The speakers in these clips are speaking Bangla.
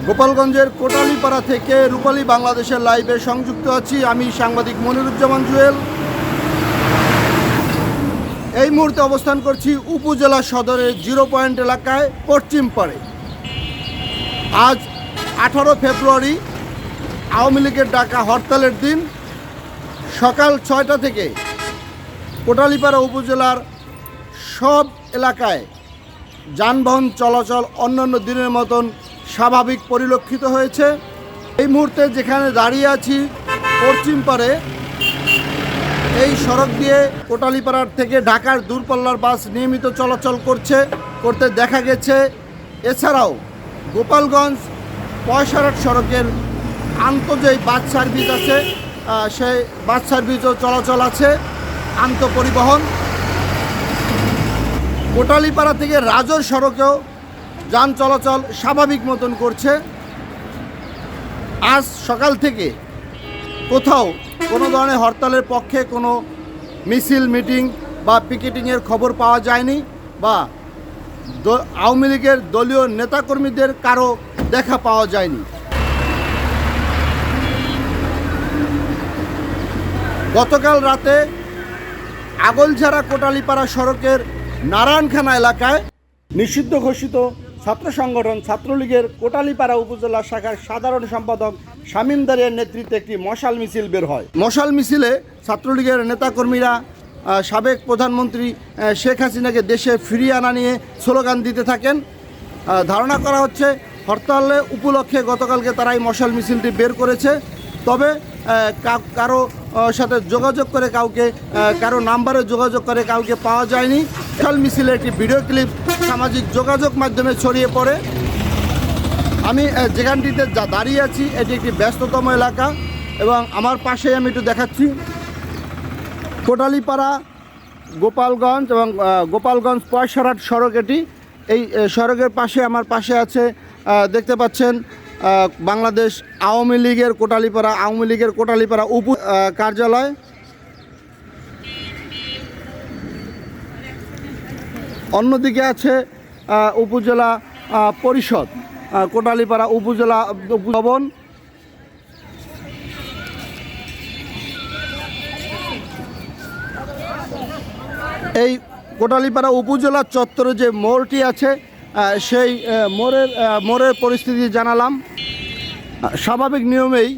গোপালগঞ্জের কোটালীপাড়া থেকে রূপালী বাংলাদেশের লাইভে সংযুক্ত আছি আমি সাংবাদিক মনিরুজ্জামান জুয়েল। এই মুহূর্তে অবস্থান করছি উপজেলা সদরের 0 পয়েন্ট এলাকায় পশ্চিম পাড়ে। আজ 18 ফেব্রুয়ারি আওয়ামী লীগের ডাকা হরতালের দিন। সকাল 6টা থেকে কোটালীপাড়া উপজেলার সব এলাকায় যানবাহন চলাচল অন্যান্য দিনের মতন স্বাভাবিক পরিলক্ষিত হয়েছে। এই মুহূর্তে যেখানে দাঁড়িয়ে আছি পশ্চিম পাড়ে, এই সড়ক দিয়ে কোটালীপাড়ার থেকে ঢাকার দূরপাল্লার বাস নিয়মিত চলাচল করতে দেখা গেছে। এছাড়াও গোপালগঞ্জ পয়সারহাট সড়কের যেই বাস সার্ভিস আছে সেই বাস সার্ভিসও চলাচল আছে, আন্তঃপরিবহন। কোটালীপাড়া থেকে রাজর সড়কেও যান চলাচল স্বাভাবিক মতন করছে। আজ সকাল থেকে কোথাও কোনো ধরনের হরতালের পক্ষে কোনো মিছিল, মিটিং বা পিকেটিংয়ের খবর পাওয়া যায়নি, বা আওয়ামী লীগের দলীয় নেতাকর্মীদের কারো দেখা পাওয়া যায়নি। গতকাল রাতে আগলঝাড়া কোটালীপাড়া সড়কের নারায়ণখানা এলাকায় নিষিদ্ধ ঘোষিত ছাত্র সংগঠন ছাত্রলীগের কোটালীপাড়া উপজেলা শাখার সাধারণ সম্পাদক শামীম দারিয়ার নেতৃত্বে একটি মশাল মিছিল বের হয়। মশাল মিছিলে ছাত্রলীগের নেতাকর্মীরা সাবেক প্রধানমন্ত্রী শেখ হাসিনাকে দেশে ফিরিয়ে আনা নিয়ে স্লোগান দিতে থাকেন। ধারণা করা হচ্ছে হরতালে উপলক্ষে গতকালকে তারা এই মশাল মিছিলটি বের করেছে। তবে কারো সাথে যোগাযোগ করে কারো নাম্বারে যোগাযোগ করে কাউকে পাওয়া যায়নি। মশাল মিছিলের একটি ভিডিও ক্লিপ সামাজিক যোগাযোগ মাধ্যমে ছড়িয়ে পড়ে। আমি যেখানটিতে দাঁড়িয়ে আছি এটি একটি ব্যস্ততম এলাকা, এবং আমার পাশে আমি একটু দেখাচ্ছি কোটালীপাড়া গোপালগঞ্জ এবং গোপালগঞ্জ পয়সারহাট সড়ক। এটি এই সড়কের পাশে আমার পাশে আছে, দেখতে পাচ্ছেন বাংলাদেশ আওয়ামী লীগের কোটালীপাড়া উপ কার্যালয়। অন্যদিকে আছে উপজেলা পরিষদ, কোটালীপাড়া উপজেলা ভবন। এই কোটালীপাড়া উপজেলা চত্বরে যে মোড়টি আছে সেই মোড়ের পরিস্থিতি জানালাম। স্বাভাবিক নিয়মেই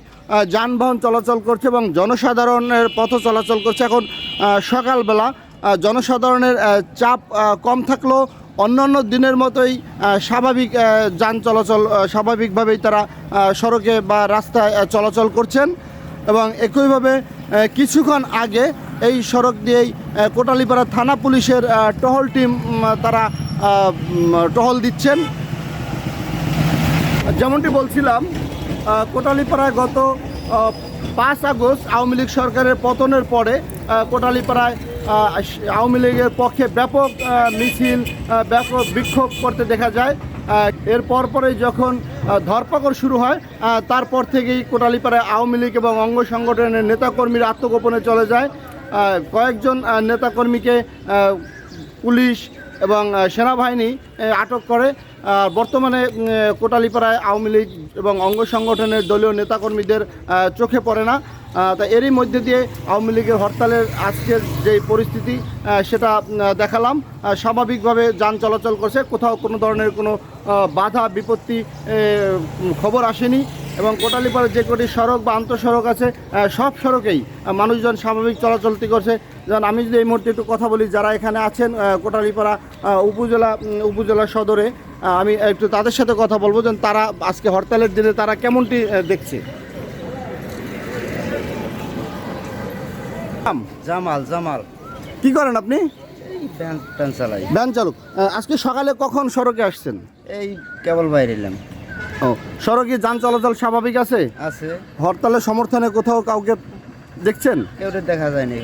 যানবাহন চলাচল করছে এবং জনসাধারণের পথ চলাচল করছে। এখন সকালবেলা জনসাধারণের চাপ কম থাকলেও অন্যান্য দিনের মতোই স্বাভাবিক যান চলাচল স্বাভাবিকভাবেই তারা সড়কে বা রাস্তায় চলাচল করছেন। এবং একইভাবে কিছুক্ষণ আগে এই সড়ক দিয়েই কোটালীপাড়া থানা পুলিশের টহল টিম তারা টহল দিচ্ছেন। যেমনটি বলছিলাম, কোটালীপাড়ায় গত 5 আগস্ট আওয়ামী লীগ সরকারের পতনের পরে কোটালীপাড়ায় আওয়ামী লীগের পক্ষে ব্যাপক মিছিল, ব্যাপক বিক্ষোভ করতে দেখা যায়। এর পরপরই যখন ধরপাকড় শুরু হয়, তারপর থেকেই কোটালীপাড়ায় আওয়ামী লীগ এবং অঙ্গ সংগঠনের নেতাকর্মীরা আত্মগোপনে চলে যায়। কয়েকজন নেতাকর্মীকে পুলিশ এবং সেনাবাহিনী আটক করে। বর্তমানে কোটালীপাড়ায় আওয়ামী লীগ এবং অঙ্গ সংগঠনের দলীয় নেতাকর্মীদের চোখে পড়ে না। তা এরই মধ্যে দিয়ে আওয়ামী লীগের হরতালের আজকের যে পরিস্থিতি সেটা দেখালাম। স্বাভাবিকভাবে যান চলাচল করছে, কোথাও কোনো ধরনের কোনো বাধা বিপত্তি খবর আসেনি। এবং কোটালীপাড়ার যে কটি সড়ক বা আন্তঃসড়ক আছে সব সড়কেই মানুষজন স্বাভাবিক চলাচলতি করছে। যেমন আমি যদি এই মুহূর্তে একটু কথা বলি, যারা এখানে আছেন কোটালীপাড়া উপজেলা সদরে, আমি একটু তাদের সাথে কথা বলবো যেন তারা আজকে হরতালের দিনে তারা কেমনটি দেখছে। জামাল কি করেন আপনি? ভ্যান চালাই। ভ্যান চালক। আজকে সকালে কখন সড়কে আসছেন? এই কেবল বাইরে এলাম। ও, সড়কে যান চলাচল স্বাভাবিক আছে? হরতালের সমর্থনে কোথাও কাউকে দেখছেন? কেউ দেখা যায়নি।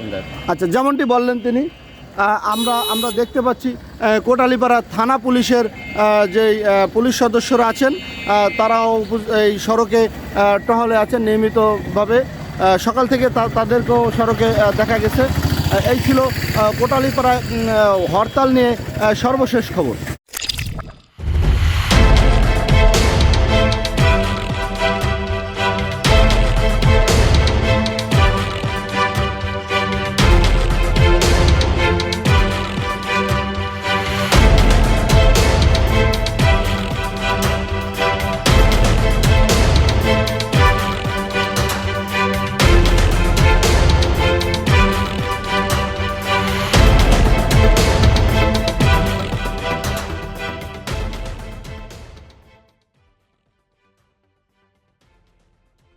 আচ্ছা, যেমনটি বললেন তিনি, আমরা দেখতে পাচ্ছি কোটালীপাড়া থানা পুলিশের যেই পুলিশ সদস্যরা আছেন তারাও এই সড়কে টহলে আছেন নিয়মিতভাবে। সকাল থেকে তাদেরকেও সড়কে দেখা গেছে। এই ছিল কোটালীপাড়ায় হরতাল নিয়ে সর্বশেষ খবর।